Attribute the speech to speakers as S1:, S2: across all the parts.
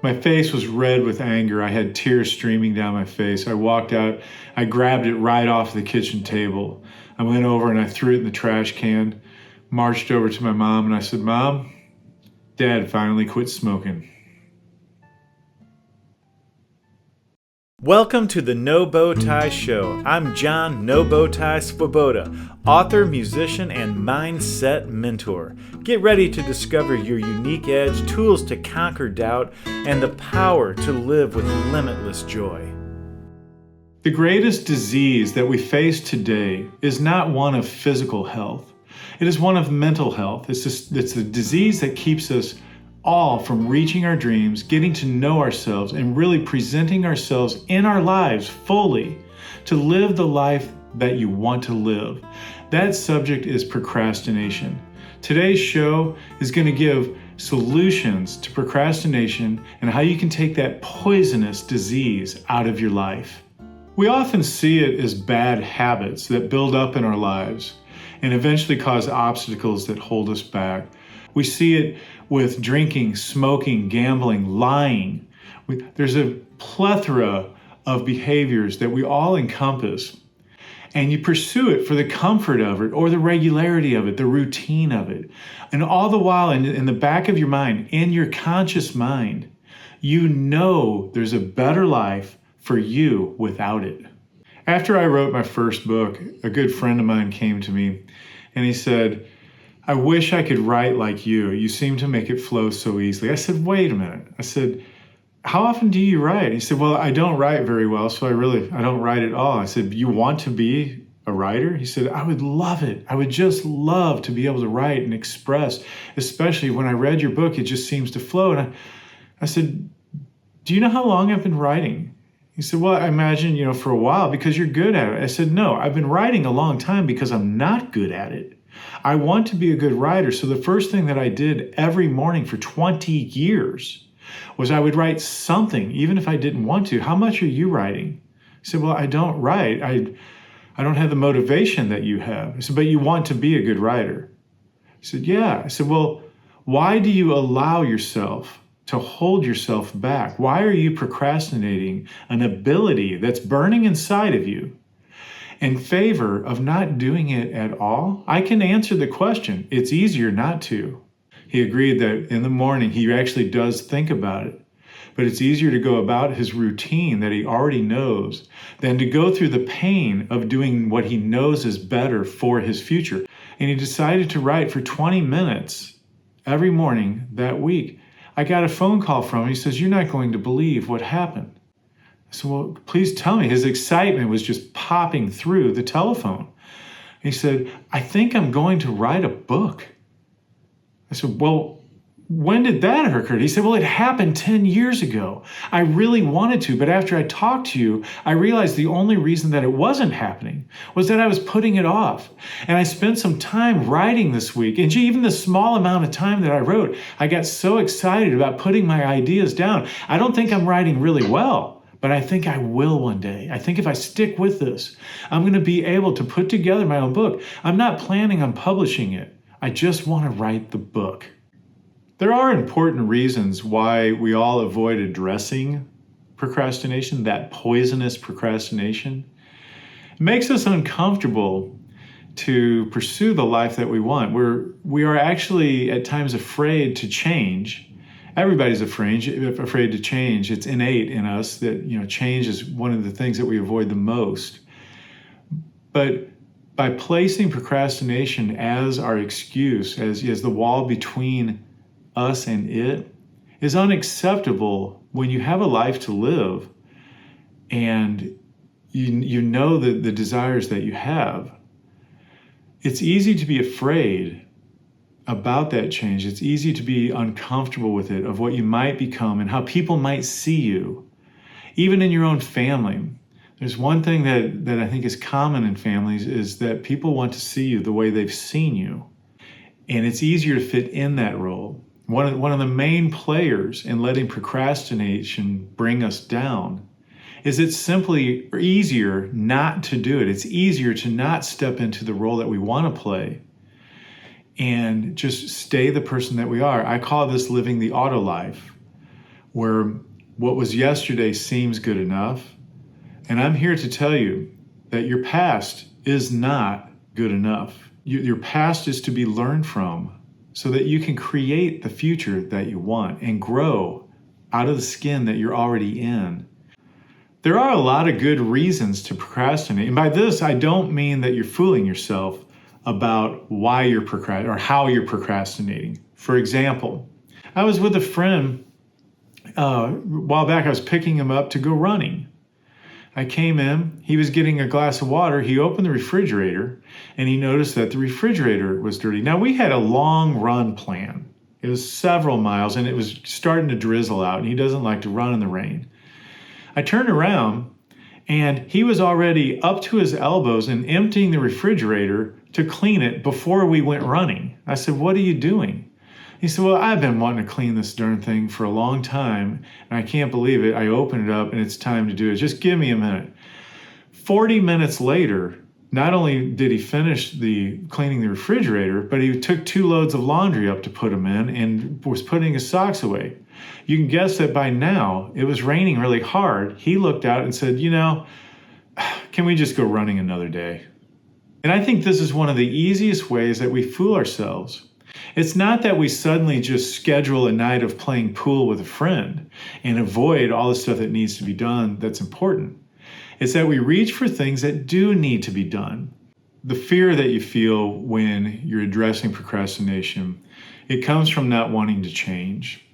S1: My face was red with anger. I had tears streaming down my face. I walked out. I grabbed it right off the kitchen table. I went over and I threw it in the trash can, marched over to my mom, and I said, "Mom, Dad finally quit smoking."
S2: Welcome to the No Bow Tie Show. I'm John No Bow Tie Svoboda, author, musician, and mindset mentor. Get ready to discover your unique edge, tools to conquer doubt, and the power to live with limitless joy.
S1: The greatest disease that we face today is not one of physical health. It is one of mental health. It's the disease that keeps us all from reaching our dreams, getting to know ourselves, and really presenting ourselves in our lives fully to live the life that you want to live. That subject is procrastination. Today's show is going to give solutions to procrastination and how you can take that poisonous disease out of your life. We often see it as bad habits that build up in our lives and eventually cause obstacles that hold us back. We see it with drinking, smoking, gambling, lying. There's a plethora of behaviors that we all encompass, and you pursue it for the comfort of it or the regularity of it, the routine of it. And all the while in the back of your mind, in your conscious mind, you know there's a better life for you without it. After I wrote my first book, a good friend of mine came to me and he said, "I wish I could write like you. You seem to make it flow so easily." I said, "Wait a minute." I said, "How often do you write?" He said, "Well, I don't write very well, so I don't write at all." I said, "You want to be a writer?" He said, "I would love it. I would just love to be able to write and express, especially when I read your book, it just seems to flow." And I said, "Do you know how long I've been writing?" He said, "Well, I imagine, for a while because you're good at it." I said, "No, I've been writing a long time because I'm not good at it. I want to be a good writer, so the first thing that I did every morning for 20 years was I would write something, even if I didn't want to. How much are you writing?" He said, "Well, I don't write. I don't have the motivation that you have." I said, "But you want to be a good writer." He said, "Yeah." I said, "Well, why do you allow yourself to hold yourself back? Why are you procrastinating an ability that's burning inside of you in favor of not doing it at all?" I can answer the question. It's easier not to. He agreed that in the morning he actually does think about it, but it's easier to go about his routine that he already knows than to go through the pain of doing what he knows is better for his future. And he decided to write for 20 minutes every morning that week. I got a phone call from him. He says, "You're not going to believe what happened." I said, "Well, please tell me." His excitement was just popping through the telephone. He said, "I think I'm going to write a book." I said, "Well, when did that occur?" He said, "Well, it happened 10 years ago. I really wanted to, but after I talked to you, I realized the only reason that it wasn't happening was that I was putting it off. And I spent some time writing this week. And even the small amount of time that I wrote, I got so excited about putting my ideas down. I don't think I'm writing really well, but I think I will one day. I think if I stick with this, I'm going to be able to put together my own book. I'm not planning on publishing it. I just want to write the book." There are important reasons why we all avoid addressing procrastination, that poisonous procrastination. It makes us uncomfortable to pursue the life that we want. We are actually at times afraid to change. Everybody's afraid to change. It's innate in us that change is one of the things that we avoid the most. But by placing procrastination as our excuse, as the wall between us and it, is unacceptable when you have a life to live and you know the desires that you have. It's easy to be afraid about that change. It's easy to be uncomfortable with it, of what you might become and how people might see you, even in your own family. There's one thing that I think is common in families is that people want to see you the way they've seen you. And it's easier to fit in that role. One of the main players in letting procrastination bring us down is it's simply easier not to do it. It's easier to not step into the role that we want to play and just stay the person that we are. I call this living the auto life, where what was yesterday seems good enough. And I'm here to tell you that your past is not good enough. Your past is to be learned from so that you can create the future that you want and grow out of the skin that you're already in. There are a lot of good reasons to procrastinate. And by this, I don't mean that you're fooling yourself about why you're procrastinating or how you're procrastinating. For example, I was with a friend a while back. I was picking him up to go running. I came in, he was getting a glass of water. He opened the refrigerator and he noticed that the refrigerator was dirty. Now, we had a long run plan. It was several miles and it was starting to drizzle out, and he doesn't like to run in the rain. I turned around and he was already up to his elbows and emptying the refrigerator to clean it before we went running. I said, "What are you doing?" He said, "Well, I've been wanting to clean this darn thing for a long time, and I can't believe it. I opened it up and it's time to do it. Just give me a minute." 40 minutes later, not only did he finish the cleaning the refrigerator, but he took 2 loads of laundry up to put them in and was putting his socks away. You can guess that by now, it was raining really hard. He looked out and said, "Can we just go running another day?" And I think this is one of the easiest ways that we fool ourselves. It's not that we suddenly just schedule a night of playing pool with a friend and avoid all the stuff that needs to be done that's important. It's that we reach for things that do need to be done. The fear that you feel when you're addressing procrastination, it comes from not wanting to change.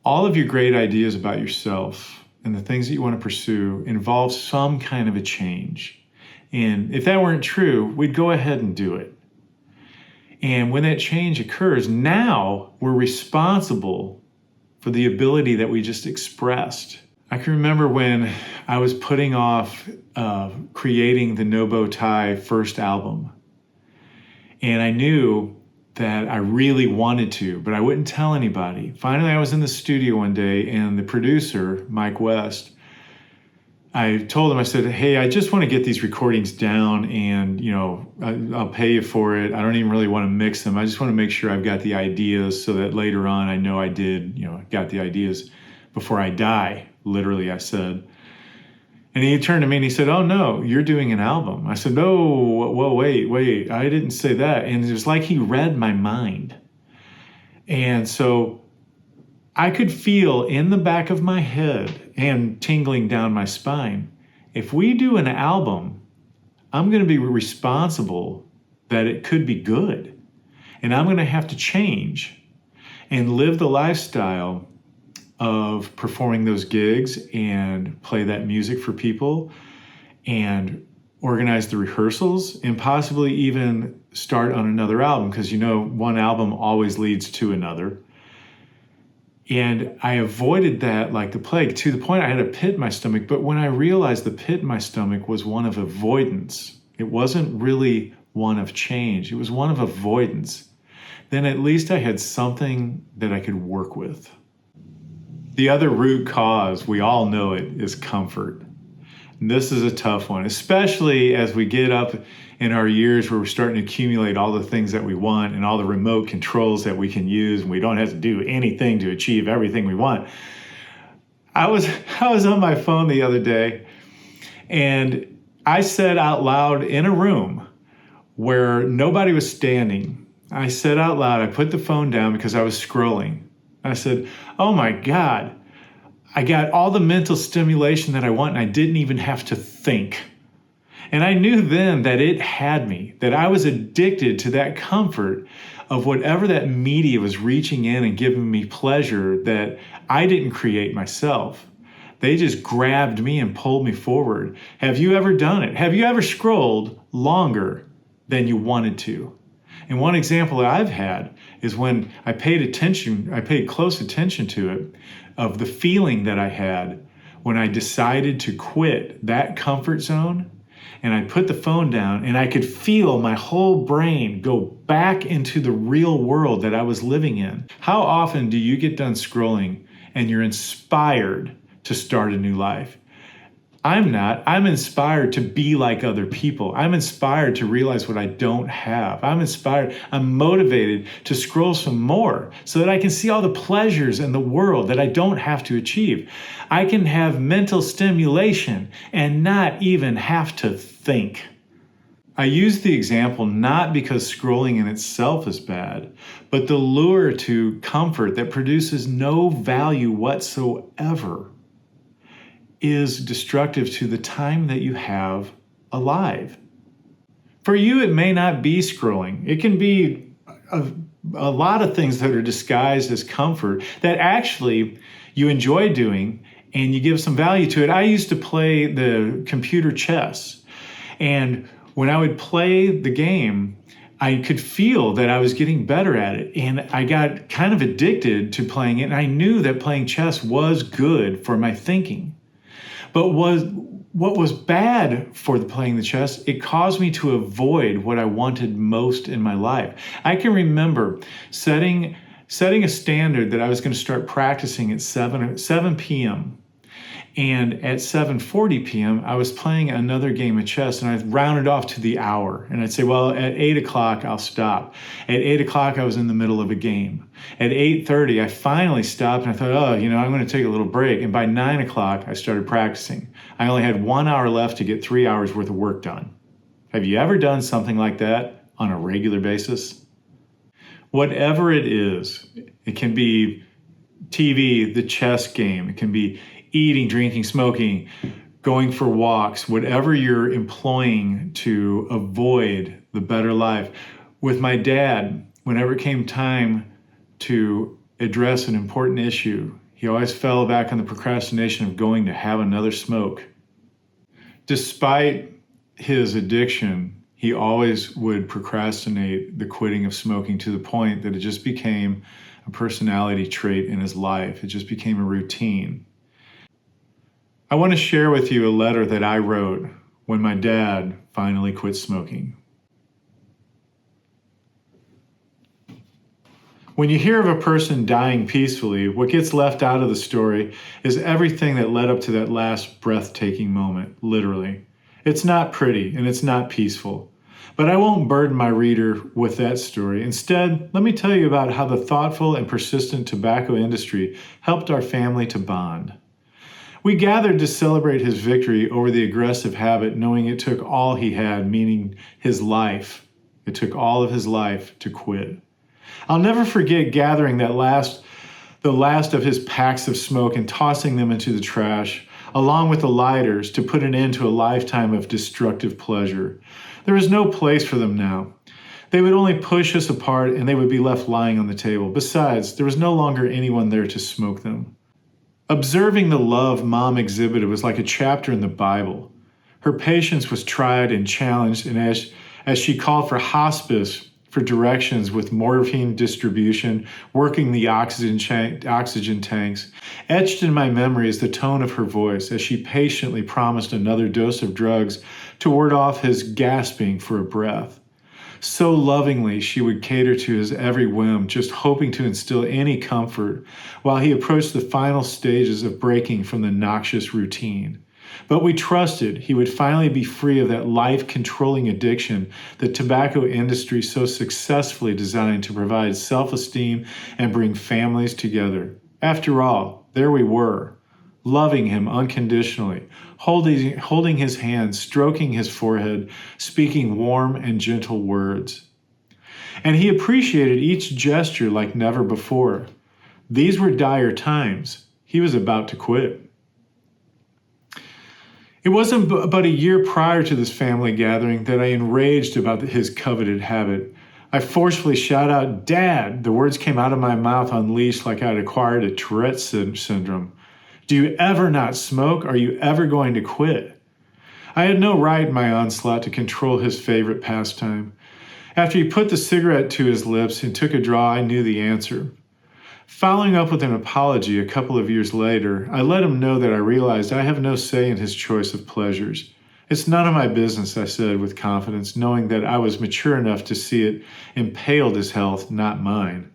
S1: All of your great ideas about yourself and the things that you want to pursue involve some kind of a change. And if that weren't true, we'd go ahead and do it. And when that change occurs, now we're responsible for the ability that we just expressed. I can remember when I was putting off creating the No Bow Tie first album. And I knew that I really wanted to, but I wouldn't tell anybody. Finally, I was in the studio one day and the producer, Mike West, I told him, I said, "Hey, I just want to get these recordings down and, I'll pay you for it. I don't even really want to mix them. I just want to make sure I've got the ideas so that later on I know I did, got the ideas before I die." Literally, I said. And he turned to me and he said, "Oh, no, you're doing an album." I said, "No, well, wait, I didn't say that." And it was like he read my mind. And so I could feel in the back of my head and tingling down my spine, if we do an album, I'm going to be responsible that it could be good. And I'm going to have to change and live the lifestyle of performing those gigs and play that music for people and organize the rehearsals and possibly even start on another album, because one album always leads to another. And I avoided that like the plague, to the point I had a pit in my stomach. But when I realized the pit in my stomach was one of avoidance, it wasn't really one of change, it was one of avoidance, then at least I had something that I could work with. The other root cause, we all know it, is comfort. And this is a tough one, especially as we get up in our years where we're starting to accumulate all the things that we want and all the remote controls that we can use, and we don't have to do anything to achieve everything we want. I was on my phone the other day, and I said out loud in a room where nobody was standing, I said out loud, I put the phone down because I was scrolling. I said, "Oh my God, I got all the mental stimulation that I want and I didn't even have to think." And I knew then that it had me, that I was addicted to that comfort of whatever that media was reaching in and giving me pleasure that I didn't create myself. They just grabbed me and pulled me forward. Have you ever done it? Have you ever scrolled longer than you wanted to? And one example that I've had is when I paid close attention to it, of the feeling that I had when I decided to quit that comfort zone, and I put the phone down and I could feel my whole brain go back into the real world that I was living in. How often do you get done scrolling and you're inspired to start a new life? I'm not. I'm inspired to be like other people. I'm inspired to realize what I don't have. I'm inspired. I'm motivated to scroll some more so that I can see all the pleasures in the world that I don't have to achieve. I can have mental stimulation and not even have to think. I use the example not because scrolling in itself is bad, but the lure to comfort that produces no value whatsoever is destructive to the time that you have alive. For you, it may not be scrolling. It can be a lot of things that are disguised as comfort that actually you enjoy doing and you give some value to it. I used to play the computer chess, and when I would play the game, I could feel that I was getting better at it, and I got kind of addicted to playing it, and I knew that playing chess was good for my thinking. But what was bad for playing the chess, it caused me to avoid what I wanted most in my life. I can remember setting a standard that I was going to start practicing at 7 p.m. And at 7:40 p.m., I was playing another game of chess, and I rounded off to the hour. And I'd say, well, at 8 o'clock, I'll stop. At 8 o'clock, I was in the middle of a game. At 8:30, I finally stopped, and I thought, I'm going to take a little break. And by 9 o'clock, I started practicing. I only had 1 hour left to get 3 hours worth of work done. Have you ever done something like that on a regular basis? Whatever it is, it can be TV, the chess game, it can be eating, drinking, smoking, going for walks, whatever you're employing to avoid the better life. With my dad, whenever it came time to address an important issue, he always fell back on the procrastination of going to have another smoke. Despite his addiction, he always would procrastinate the quitting of smoking to the point that it just became a personality trait in his life. It just became a routine. I want to share with you a letter that I wrote when my dad finally quit smoking. When you hear of a person dying peacefully, what gets left out of the story is everything that led up to that last breathtaking moment, literally. It's not pretty and it's not peaceful. But I won't burden my reader with that story. Instead, let me tell you about how the thoughtful and persistent tobacco industry helped our family to bond. We gathered to celebrate his victory over the aggressive habit, knowing it took all he had, meaning his life. It took all of his life to quit. I'll never forget gathering the last of his packs of smoke and tossing them into the trash, along with the lighters, to put an end to a lifetime of destructive pleasure. There was no place for them now. They would only push us apart and they would be left lying on the table. Besides, there was no longer anyone there to smoke them. Observing the love Mom exhibited was like a chapter in the Bible. Her patience was tried and challenged, and as she called for hospice, for directions with morphine distribution, working the oxygen tanks, etched in my memory is the tone of her voice as she patiently promised another dose of drugs to ward off his gasping for a breath. So lovingly, she would cater to his every whim, just hoping to instill any comfort while he approached the final stages of breaking from the noxious routine. But we trusted he would finally be free of that life-controlling addiction the tobacco industry so successfully designed to provide self-esteem and bring families together. After all, there we were, loving him unconditionally, holding his hand, stroking his forehead, speaking warm and gentle words. And he appreciated each gesture like never before. These were dire times. He was about to quit. It wasn't but a year prior to this family gathering that I enraged about his coveted habit. I forcefully shouted out, "Dad!" The words came out of my mouth unleashed like I'd acquired a Tourette syndrome. "Do you ever not smoke? Are you ever going to quit?" I had no right in my onslaught to control his favorite pastime. After he put the cigarette to his lips and took a draw, I knew the answer. Following up with an apology a couple of years later, I let him know that I realized I have no say in his choice of pleasures. "It's none of my business," I said with confidence, knowing that I was mature enough to see it impaled his health, not mine.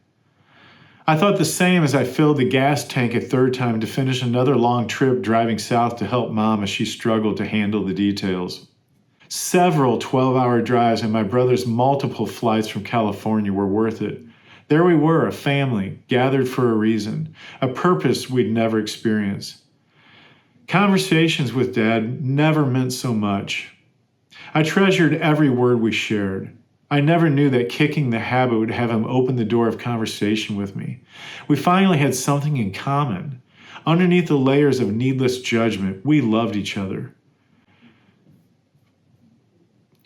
S1: I thought the same as I filled the gas tank a third time to finish another long trip driving south to help Mom as she struggled to handle the details. Several 12-hour drives and my brother's multiple flights from California were worth it. There we were, a family, gathered for a reason, a purpose we'd never experienced. Conversations with Dad never meant so much. I treasured every word we shared. I never knew that kicking the habit would have him open the door of conversation with me. We finally had something in common. Underneath the layers of needless judgment, we loved each other.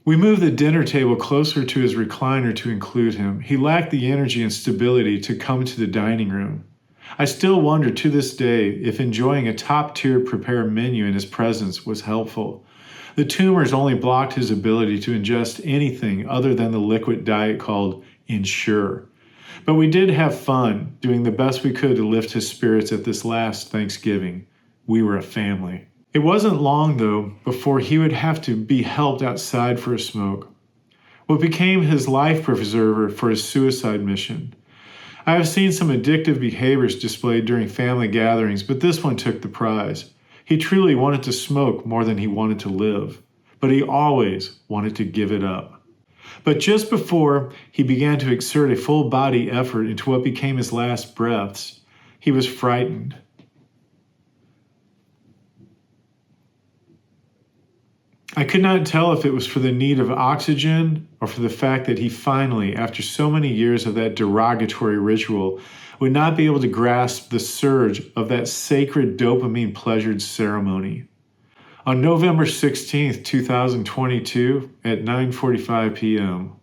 S1: We moved the dinner table closer to his recliner to include him. He lacked the energy and stability to come to the dining room. I still wonder to this day if enjoying a top-tier prepared menu in his presence was helpful. The tumors only blocked his ability to ingest anything other than the liquid diet called Ensure. But we did have fun, doing the best we could to lift his spirits at this last Thanksgiving. We were a family. It wasn't long, though, before he would have to be helped outside for a smoke. What became his life preserver for his suicide mission. I have seen some addictive behaviors displayed during family gatherings, but this one took the prize. He truly wanted to smoke more than he wanted to live, but he always wanted to give it up. But just before he began to exert a full-body effort into what became his last breaths, he was frightened. I could not tell if it was for the need of oxygen or for the fact that he finally, after so many years of that derogatory ritual, would not be able to grasp the surge of that sacred dopamine-pleasured ceremony. On November 16th, 2022, at 9:45 p.m.,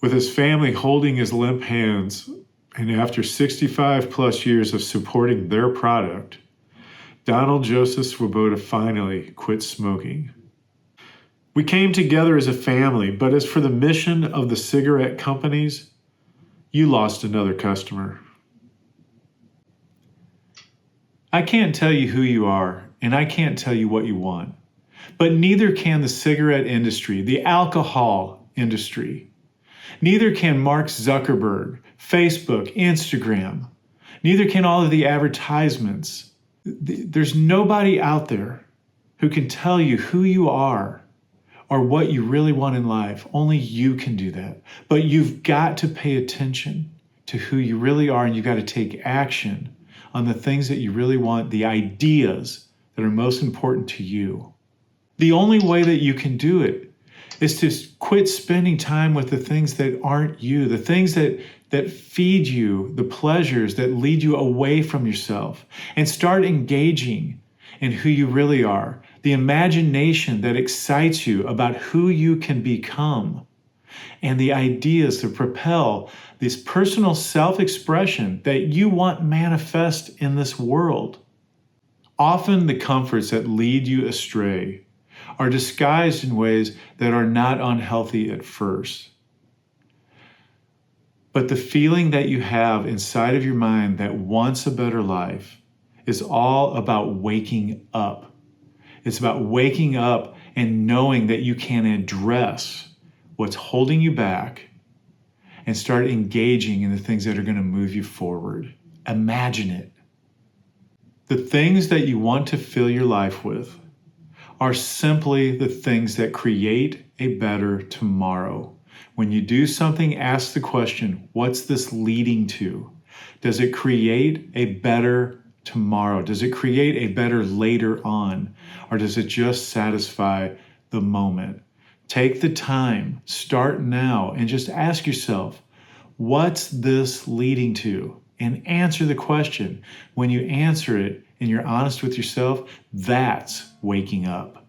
S1: with his family holding his limp hands, and after 65 plus years of supporting their product, Donald Joseph Swoboda finally quit smoking. We came together as a family, but as for the mission of the cigarette companies, you lost another customer. I can't tell you who you are, and I can't tell you what you want. But neither can the cigarette industry, the alcohol industry. Neither can Mark Zuckerberg, Facebook, Instagram. Neither can all of the advertisements. There's nobody out there who can tell you who you are or what you really want in life. Only you can do that. But you've got to pay attention to who you really are, and you've got to take action on the things that you really want, the ideas that are most important to you. The only way that you can do it is to quit spending time with the things that aren't you, the things that feed you, the pleasures that lead you away from yourself, and start engaging in who you really are, the imagination that excites you about who you can become, and the ideas that propel this personal self-expression that you want manifest in this world. Often the comforts that lead you astray are disguised in ways that are not unhealthy at first. But the feeling that you have inside of your mind that wants a better life is all about waking up. It's about waking up and knowing that you can address what's holding you back and start engaging in the things that are going to move you forward. Imagine it. The things that you want to fill your life with are simply the things that create a better tomorrow. When you do something, ask the question, what's this leading to? Does it create a better tomorrow? Does it create a better later on? Or does it just satisfy the moment? Take the time, start now, and just ask yourself, what's this leading to? And answer the question. When you answer it and you're honest with yourself, that's waking up.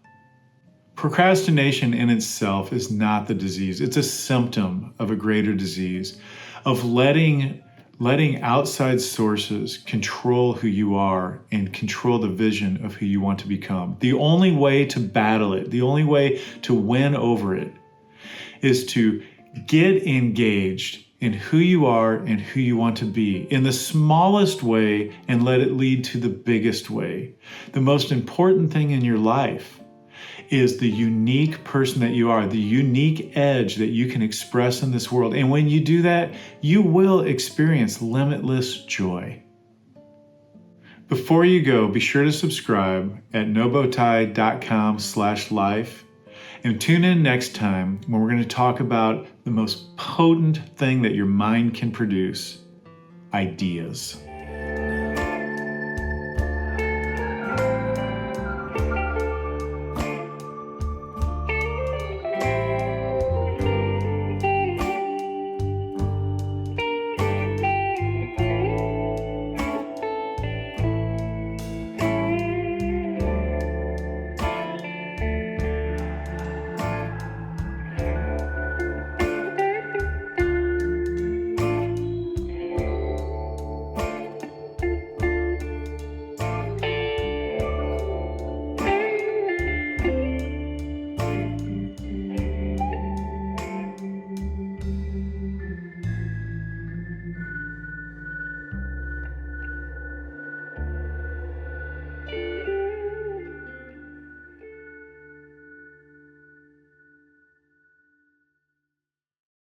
S1: Procrastination in itself is not the disease. It's a symptom of a greater disease, of letting outside sources control who you are and control the vision of who you want to become. The only way to battle it, the only way to win over it, is to get engaged in who you are and who you want to be in the smallest way and let it lead to the biggest way. The most important thing in your life is the unique person that you are, the unique edge that you can express in this world. And when you do that, you will experience limitless joy. Before you go, be sure to subscribe at nobowtie.com/life and tune in next time when we're going to talk about the most potent thing that your mind can produce: ideas.